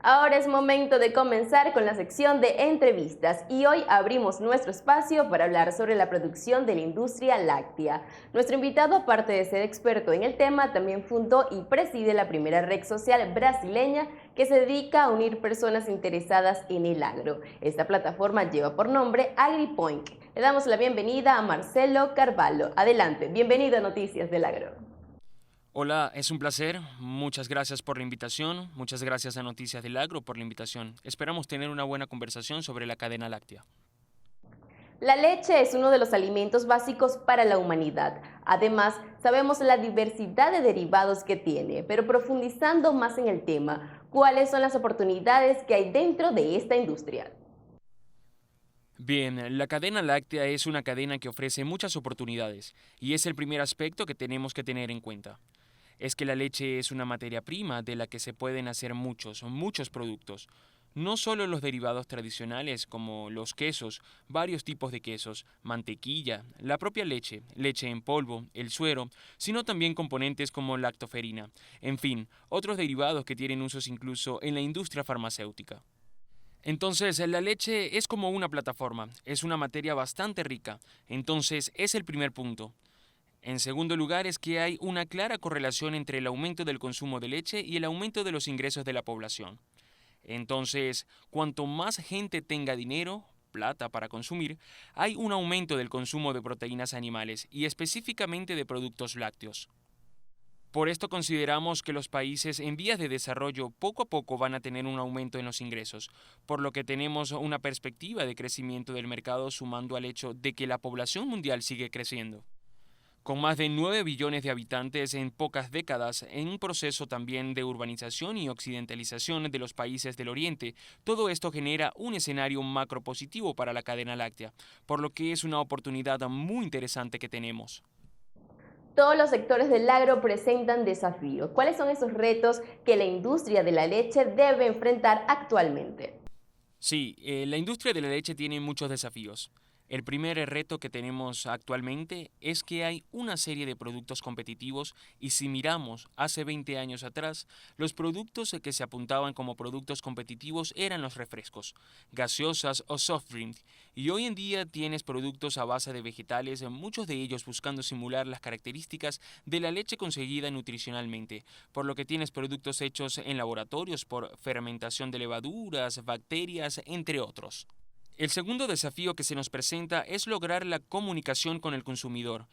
Ahora es momento de comenzar con la sección de entrevistas y hoy abrimos nuestro espacio para hablar sobre la producción de la industria láctea. Nuestro invitado, aparte de ser experto en el tema, también fundó y preside la primera red social brasileña que se dedica a unir personas interesadas en el agro. Esta plataforma lleva por nombre AgriPoint. Le damos la bienvenida a Marcelo Carvalho. Adelante, bienvenido a Noticias del Agro. Hola, es un placer. Muchas gracias por la invitación. Muchas gracias a Noticias del Agro por la invitación. Esperamos tener una buena conversación sobre la cadena láctea. La leche es uno de los alimentos básicos para la humanidad. Además, sabemos la diversidad de derivados que tiene, pero profundizando más en el tema, ¿cuáles son las oportunidades que hay dentro de esta industria? Bien, la cadena láctea es una cadena que ofrece muchas oportunidades y es el primer aspecto que tenemos que tener en cuenta. Es que la leche es una materia prima de la que se pueden hacer muchos productos. No solo los derivados tradicionales como los quesos, varios tipos de quesos, mantequilla, la propia leche, leche en polvo, el suero, sino también componentes como lactoferina, en fin, otros derivados que tienen usos incluso en la industria farmacéutica. Entonces, la leche es como una plataforma, es una materia bastante rica, entonces es el primer punto. En segundo lugar, es que hay una clara correlación entre el aumento del consumo de leche y el aumento de los ingresos de la población. Entonces, cuanto más gente tenga dinero, plata para consumir, hay un aumento del consumo de proteínas animales y específicamente de productos lácteos. Por esto consideramos que los países en vías de desarrollo poco a poco van a tener un aumento en los ingresos, por lo que tenemos una perspectiva de crecimiento del mercado sumando al hecho de que la población mundial sigue creciendo. Con más de 9 billones de habitantes en pocas décadas, en un proceso también de urbanización y occidentalización de los países del Oriente, todo esto genera un escenario macro positivo para la cadena láctea, por lo que es una oportunidad muy interesante que tenemos. Todos los sectores del agro presentan desafíos. ¿Cuáles son esos retos que la industria de la leche debe enfrentar actualmente? Sí, la industria de la leche tiene muchos desafíos. El primer reto que tenemos actualmente es que hay una serie de productos competitivos y si miramos hace 20 años atrás, los productos que se apuntaban como productos competitivos eran los refrescos, gaseosas o soft drink, y hoy en día tienes productos a base de vegetales, muchos de ellos buscando simular las características de la leche conseguida nutricionalmente, por lo que tienes productos hechos en laboratorios por fermentación de levaduras, bacterias, entre otros. El segundo desafío que se nos presenta es lograr la comunicación con el consumidor,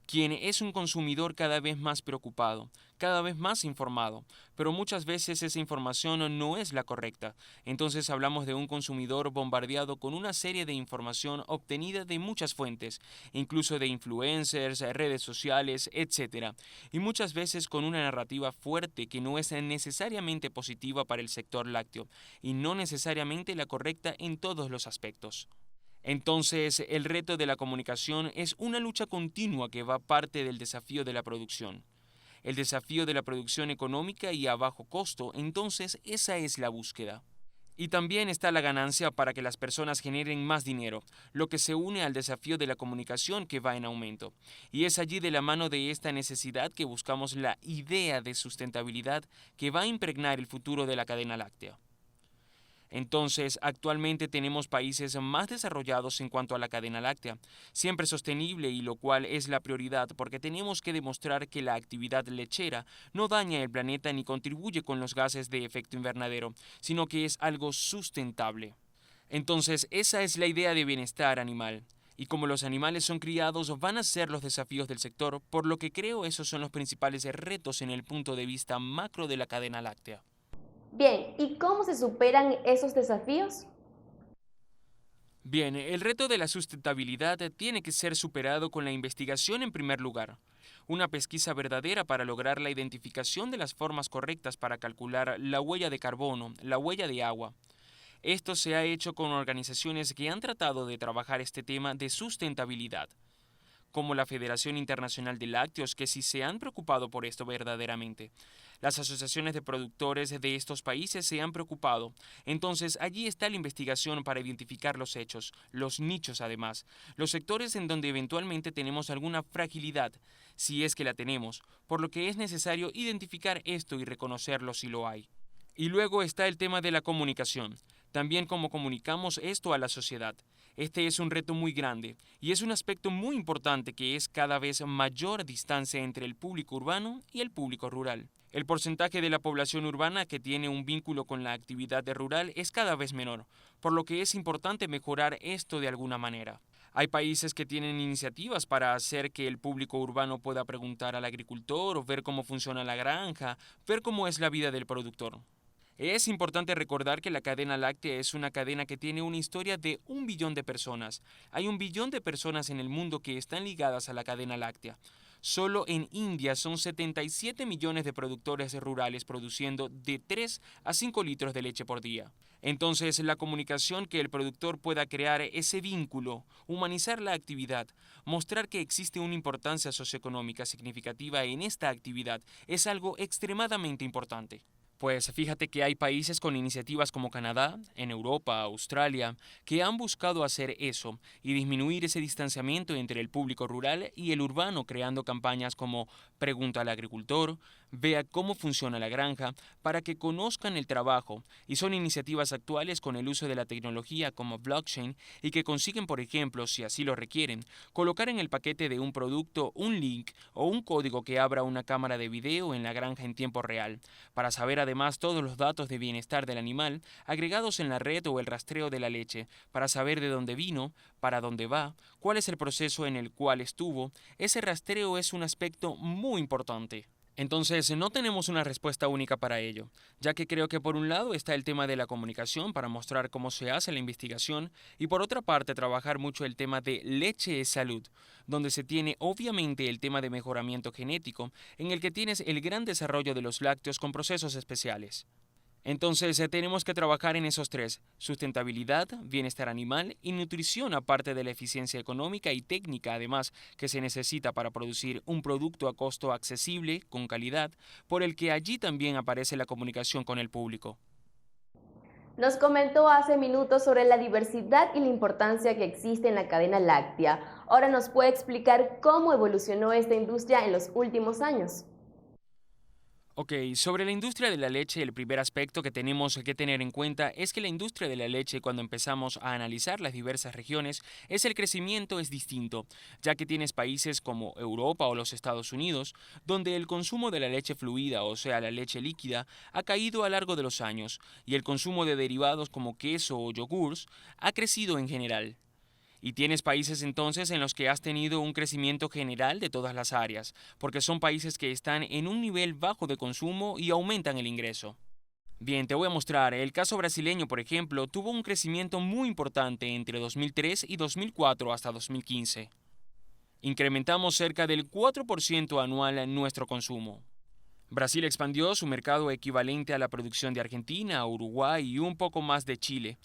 quien es un consumidor cada vez más preocupado, cada vez más informado, pero muchas veces esa información no es la correcta. Entonces hablamos de un consumidor bombardeado con una serie de información obtenida de muchas fuentes, incluso de influencers, redes sociales, etc. Y muchas veces con una narrativa fuerte que no es necesariamente positiva para el sector lácteo y no necesariamente la correcta en todos los aspectos. Entonces, el reto de la comunicación es una lucha continua que va parte del desafío de la producción. El desafío de la producción económica y a bajo costo, entonces esa es la búsqueda. Y también está la ganancia para que las personas generen más dinero, lo que se une al desafío de la comunicación que va en aumento. Y es allí de la mano de esta necesidad que buscamos la idea de sustentabilidad que va a impregnar el futuro de la cadena láctea. Entonces, actualmente tenemos países más desarrollados en cuanto a la cadena láctea, siempre sostenible y lo cual es la prioridad porque tenemos que demostrar que la actividad lechera no daña el planeta ni contribuye con los gases de efecto invernadero, sino que es algo sustentable. Entonces, esa es la idea de bienestar animal. Y como los animales son criados, van a ser los desafíos del sector, por lo que creo esos son los principales retos en el punto de vista macro de la cadena láctea. Bien, ¿y cómo se superan esos desafíos? Bien, el reto de la sustentabilidad tiene que ser superado con la investigación en primer lugar. Una pesquisa verdadera para lograr la identificación de las formas correctas para calcular la huella de carbono, la huella de agua. Esto se ha hecho con organizaciones que han tratado de trabajar este tema de sustentabilidad como la Federación Internacional de Lácteos, que sí se han preocupado por esto verdaderamente. Las asociaciones de productores de estos países se han preocupado. Entonces, allí está la investigación para identificar los hechos, los nichos además, los sectores en donde eventualmente tenemos alguna fragilidad, si es que la tenemos, por lo que es necesario identificar esto y reconocerlo si lo hay. Y luego está el tema de la comunicación. También cómo comunicamos esto a la sociedad. Este es un reto muy grande y es un aspecto muy importante que es cada vez mayor distancia entre el público urbano y el público rural. El porcentaje de la población urbana que tiene un vínculo con la actividad rural es cada vez menor, por lo que es importante mejorar esto de alguna manera. Hay países que tienen iniciativas para hacer que el público urbano pueda preguntar al agricultor o ver cómo funciona la granja, ver cómo es la vida del productor. Es importante recordar que la cadena láctea es una cadena que tiene una historia de 1 billón de personas. Hay 1 billón de personas en el mundo que están ligadas a la cadena láctea. Solo en India son 77 millones de productores rurales produciendo de 3 a 5 litros de leche por día. Entonces, la comunicación que el productor pueda crear ese vínculo, humanizar la actividad, mostrar que existe una importancia socioeconómica significativa en esta actividad, es algo extremadamente importante. Pues fíjate que hay países con iniciativas como Canadá, en Europa, Australia, que han buscado hacer eso y disminuir ese distanciamiento entre el público rural y el urbano, creando campañas como Pregunta al agricultor, Vea cómo funciona la granja, para que conozcan el trabajo, y son iniciativas actuales con el uso de la tecnología como blockchain y que consiguen, por ejemplo, si así lo requieren, colocar en el paquete de un producto un link o un código que abra una cámara de video en la granja en tiempo real, para saber además todos los datos de bienestar del animal agregados en la red o el rastreo de la leche, para saber de dónde vino, para dónde va, cuál es el proceso en el cual estuvo. Ese rastreo es un aspecto muy importante. Entonces, no tenemos una respuesta única para ello, ya que creo que por un lado está el tema de la comunicación para mostrar cómo se hace la investigación y por otra parte trabajar mucho el tema de leche es salud, donde se tiene obviamente el tema de mejoramiento genético, en el que tienes el gran desarrollo de los lácteos con procesos especiales. Entonces, tenemos que trabajar en esos tres: sustentabilidad, bienestar animal y nutrición, aparte de la eficiencia económica y técnica, además, que se necesita para producir un producto a costo accesible, con calidad, por el que allí también aparece la comunicación con el público. Nos comentó hace minutos sobre la diversidad y la importancia que existe en la cadena láctea. Ahora nos puede explicar cómo evolucionó esta industria en los últimos años. Ok, sobre la industria de la leche, el primer aspecto que tenemos que tener en cuenta es que la industria de la leche, cuando empezamos a analizar las diversas regiones, el crecimiento es distinto, ya que tienes países como Europa o los Estados Unidos, donde el consumo de la leche fluida, o sea, la leche líquida, ha caído a lo largo de los años, y el consumo de derivados como queso o yogurts ha crecido en general. Y tienes países entonces en los que has tenido un crecimiento general de todas las áreas, porque son países que están en un nivel bajo de consumo y aumentan el ingreso. Bien, te voy a mostrar. El caso brasileño, por ejemplo, tuvo un crecimiento muy importante entre 2003 y 2004 hasta 2015. Incrementamos cerca del 4% anual en nuestro consumo. Brasil expandió su mercado equivalente a la producción de Argentina, Uruguay y un poco más de Chile.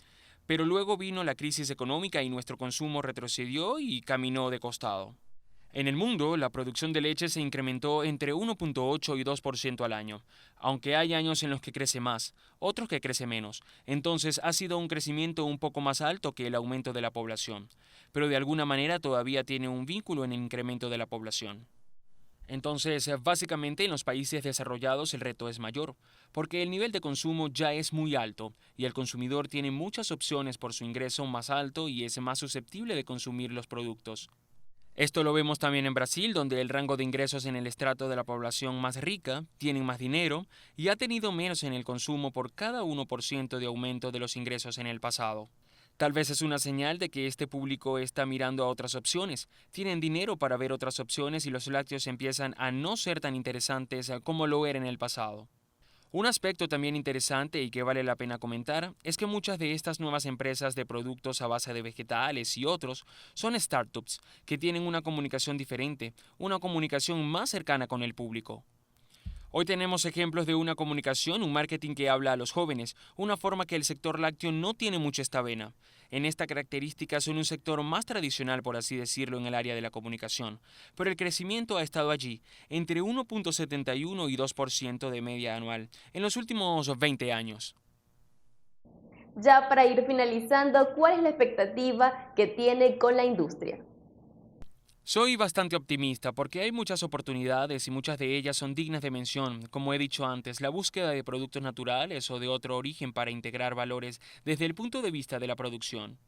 Pero luego vino la crisis económica y nuestro consumo retrocedió y caminó de costado. En el mundo, la producción de leche se incrementó entre 1,8 y 2% al año, aunque hay años en los que crece más, otros que crece menos. Entonces ha sido un crecimiento un poco más alto que el aumento de la población, pero de alguna manera todavía tiene un vínculo en el incremento de la población. Entonces, básicamente en los países desarrollados el reto es mayor, porque el nivel de consumo ya es muy alto y el consumidor tiene muchas opciones por su ingreso más alto y es más susceptible de consumir los productos. Esto lo vemos también en Brasil, donde el rango de ingresos en el estrato de la población más rica tienen más dinero y ha tenido menos en el consumo por cada 1% de aumento de los ingresos en el pasado. Tal vez es una señal de que este público está mirando a otras opciones, tienen dinero para ver otras opciones y los lácteos empiezan a no ser tan interesantes como lo eran en el pasado. Un aspecto también interesante y que vale la pena comentar es que muchas de estas nuevas empresas de productos a base de vegetales y otros son startups que tienen una comunicación diferente, una comunicación más cercana con el público. Hoy tenemos ejemplos de una comunicación, un marketing que habla a los jóvenes, una forma que el sector lácteo no tiene mucho esta vena. En esta característica son un sector más tradicional, por así decirlo, en el área de la comunicación, pero el crecimiento ha estado allí, entre 1,71 y 2% de media anual, en los últimos 20 años. Ya para ir finalizando, ¿cuál es la expectativa que tiene con la industria? Soy bastante optimista porque hay muchas oportunidades y muchas de ellas son dignas de mención. Como he dicho antes, la búsqueda de productos naturales o de otro origen para integrar valores desde el punto de vista de la producción.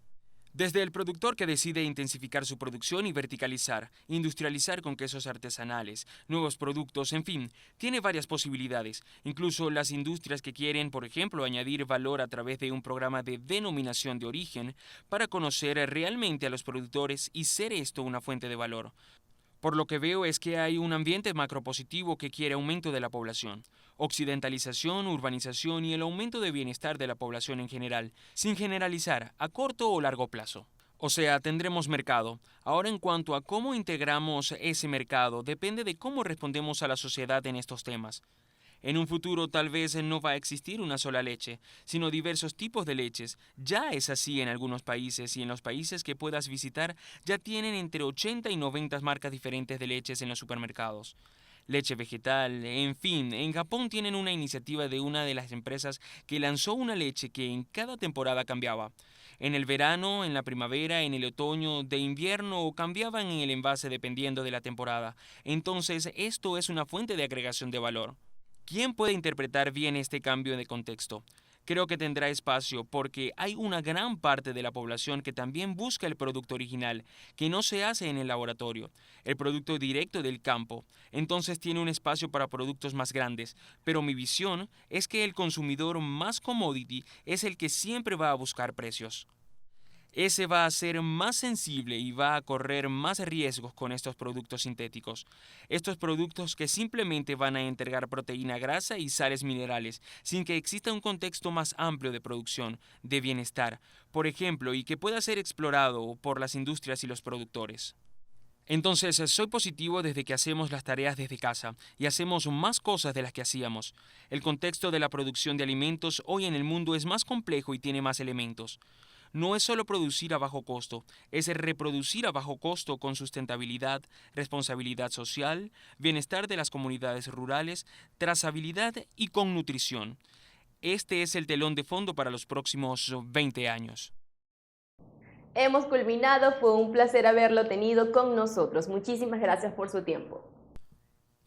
Desde el productor que decide intensificar su producción y verticalizar, industrializar con quesos artesanales, nuevos productos, en fin, tiene varias posibilidades. Incluso las industrias que quieren, por ejemplo, añadir valor a través de un programa de denominación de origen para conocer realmente a los productores y ser esto una fuente de valor. Por lo que veo es que hay un ambiente macropositivo que quiere aumento de la población, occidentalización, urbanización y el aumento de bienestar de la población en general, sin generalizar, a corto o largo plazo. O sea, tendremos mercado. Ahora en cuanto a cómo integramos ese mercado, depende de cómo respondemos a la sociedad en estos temas. En un futuro tal vez no va a existir una sola leche, sino diversos tipos de leches. Ya es así en algunos países y en los países que puedas visitar ya tienen entre 80 y 90 marcas diferentes de leches en los supermercados. Leche vegetal, en fin, en Japón tienen una iniciativa de una de las empresas que lanzó una leche que en cada temporada cambiaba. En el verano, en la primavera, en el otoño, de invierno o cambiaban en el envase dependiendo de la temporada. Entonces, esto es una fuente de agregación de valor. ¿Quién puede interpretar bien este cambio de contexto? Creo que tendrá espacio porque hay una gran parte de la población que también busca el producto original, que no se hace en el laboratorio, el producto directo del campo. Entonces tiene un espacio para productos más grandes, pero mi visión es que el consumidor más commodity es el que siempre va a buscar precios. Ese va a ser más sensible y va a correr más riesgos con estos productos sintéticos. Estos productos que simplemente van a entregar proteína, grasa y sales minerales, sin que exista un contexto más amplio de producción, de bienestar, por ejemplo, y que pueda ser explorado por las industrias y los productores. Entonces, soy positivo desde que hacemos las tareas desde casa y hacemos más cosas de las que hacíamos. El contexto de la producción de alimentos hoy en el mundo es más complejo y tiene más elementos. No es solo producir a bajo costo, es reproducir a bajo costo con sustentabilidad, responsabilidad social, bienestar de las comunidades rurales, trazabilidad y con nutrición. Este es el telón de fondo para los próximos 20 años. Hemos culminado, fue un placer haberlo tenido con nosotros. Muchísimas gracias por su tiempo.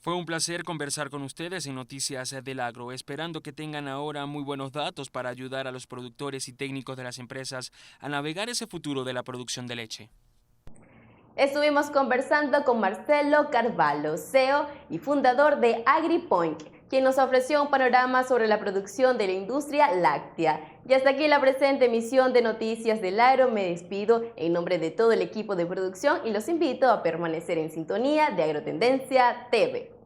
Fue un placer conversar con ustedes en Noticias del Agro, esperando que tengan ahora muy buenos datos para ayudar a los productores y técnicos de las empresas a navegar ese futuro de la producción de leche. Estuvimos conversando con Marcelo Carvalho, CEO y fundador de AgriPoint, quien nos ofreció un panorama sobre la producción de la industria láctea. Y hasta aquí la presente emisión de Noticias del Agro. Me despido en nombre de todo el equipo de producción y los invito a permanecer en sintonía de Agrotendencia TV.